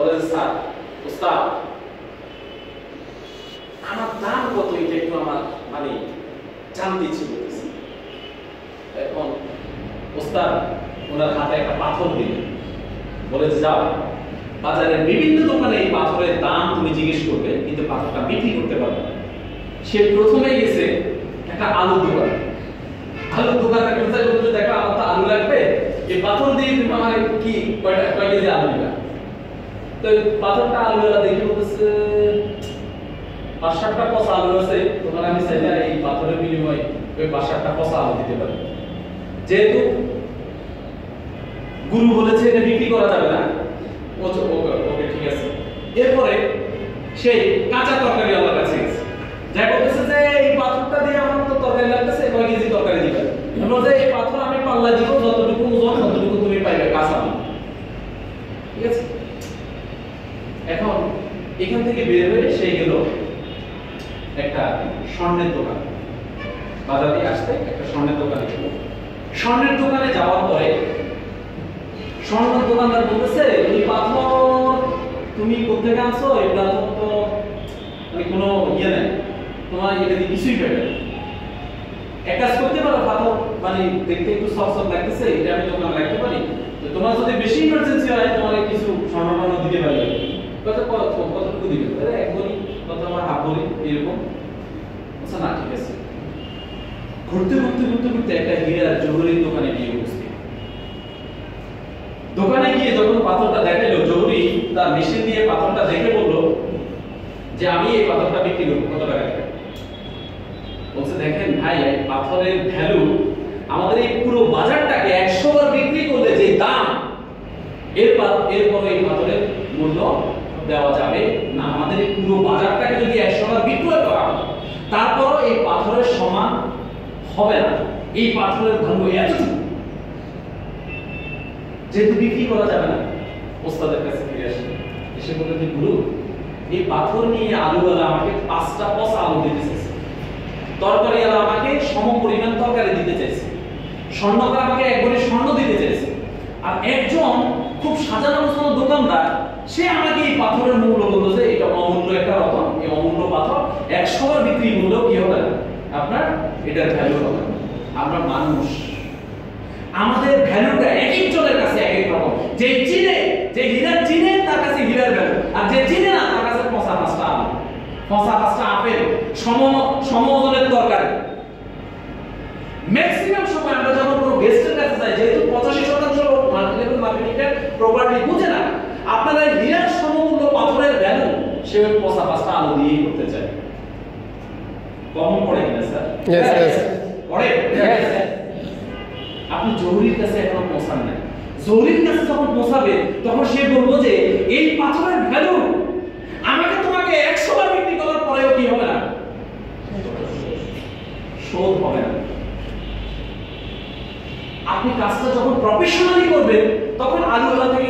বলে স্যার ওস্তাদ আমার দাম কত এটা একটু আমার মানে জানতে ইচ্ছে করতেছে। এখন ওস্তাদ ওনার হাতে একটা পাথর দিলেন, বলে যাও বাজারের বিভিন্ন দোকানে এই পাথরের দাম তুমি জিজ্ঞেস করবে, কিন্তু পাথরটা বিক্রি করতে পারবে না। সে প্রথমে গেছে একটা আলুর দোকান, আলুর দোকানে বলতে দেখো আমার তো আলু লাগবে, এই পাথর দিয়ে তুমি আমার কি কয় কেজি আলু দিবা? তো পাথরটা আলুওয়ালা দেখে বলতেছে ৫-৭টা পচা আলু আছে, তোমার আমি চাইলে এই পাথরের বিনিময়ে ওই ৫-৭টা পচা আলু দিতে পারি। যেহেতু গুরু বলেছে এটা বিক্রি করা যাবে না, ওকে ঠিক আছে। এরপরে সেই কাঁচা তরকারি আল্লাহর কাছে গেছে, যা বলতেছে যে এই পাথরটা দিয়ে আমার তো তরকারি লাগতেছে, কয় কেজি তরকারি দিবে? আমরা যে এই পাথর আমি পাল্লা দিব, যতটুকু ওজন ততটুকু তুমি পাইবে কাঁচা আলু, ঠিক আছে? এখন এখান থেকে বের হয়ে সে গেল একটা স্বর্ণের দোকান, বাজার দিয়ে আসতে একটা স্বর্ণের দোকানে গেল। স্বর্ণের দোকানে যাওয়ার পরে স্বর্ণের দোকানদার বলতেছে এই পাথর তুমি কোথেকে আনছো? এটা তো মানে কোনো ইয়ে নাই, তোমার এটা দিয়ে কিছুই পাবে না। এক কাজ করতে পারো, পাথর মানে দেখতে একটু সফট লাগতেছে, এটা আমি দোকানে রাখতে পারি, তো তোমার যদি বেশি ইমার্জেন্সি হয় তোমার কিছু স্বর্ণ দিতে পারি। কতটুকু দিবে? এক ভরি, কত আমার হাফ ভরি, এরকম। আচ্ছা না ঠিক আছে। ঘুরতে ঘুরতে ঘুরতে ঘুরতে একটা হীরা জহুরির দোকানে গিয়ে উপস্থিত। দোকানে গিয়ে যখন পাথরটা দেখাইলো, জহুরি তার মেশিন দিয়ে পাথরটা দেখে বলল যে আমি এই পাথরটা বিক্রি করবো, কত টাকা দেবেন? বলছে দেখেন ভাই, এই পাথরের ভ্যালু আমাদের এই পুরো বাজারটাকে 100 বার বিক্রি করলে যে দাম, এরপরে এই পাথরের মূল্য দেওয়া যাবে না। আমাদের এই পুরো বাজারটাকে যদি 100 বার বিক্রয় করা হয়, তারপরও এই পাথরের সমান হবে না। এই পাথরের ভ্যালু এতটুকু, যেহেতু বিক্রি করা যাবে না, ওস্তাদের কাছে ফিরে আসে, এসে বলে যে গুরু এই পাথর নিয়ে আলুওয়ালা আমাকে 5টা পচা আলু দিতে চাইছে, তরকারিওয়ালা আমাকে সম পরিমাণ তরকারি দিতে চাইছে, স্বর্ণকার আমাকে এক ভরি স্বর্ণ দিতে চাইছে, আর একজন খুব সাজানো গোছানো দোকানদার সে আমাকে এই পাথরের মূল্য বলল যে এটা অমূল্য একটা রতন, এই অমূল্য পাথর 100 বার বিক্রি মূল্য কি হবে না, আপনার এটার ভ্যালু হবে না। আমরা মানুষ, আমাদের ভ্যালুটা এক একজনের কাছে এক এক রকম। যে চিনে, যে হীরা চিনে তার কাছে হীরার ভ্যালু, আর যে চিনে না তার কাছে ৫টা আলু, ৫টা আপেল, সম ওজনের তরকারি। ম্যাক্সিমাম সময় আমরা যখন কোনো গেস্টের কাছে যাই, যেহেতু ৮৫% লোক মার্কেটিংয়ের প্রপার্টি বুঝে না, আপনারা হীরার সমমূল্য পাথরের ভ্যালু সে ৫টা আলু দিয়েই করতে চায়। কমন পড়ে কিনা স্যার? यस পড়ে। আপনি জহুরির কাছে এখনো পৌঁছান নাই। জহুরির কাছে যখন পৌঁছাবে তখন সে বলবো যে এই পাথরের ভ্যালু আমাকে তোমাকে 100 বার বিক্রি করার পরেও কি হবে না, শোধ হবে না। আপনি কাজটা যখন প্রফেশনালি করবেন তখন আলুওয়ালা থেকে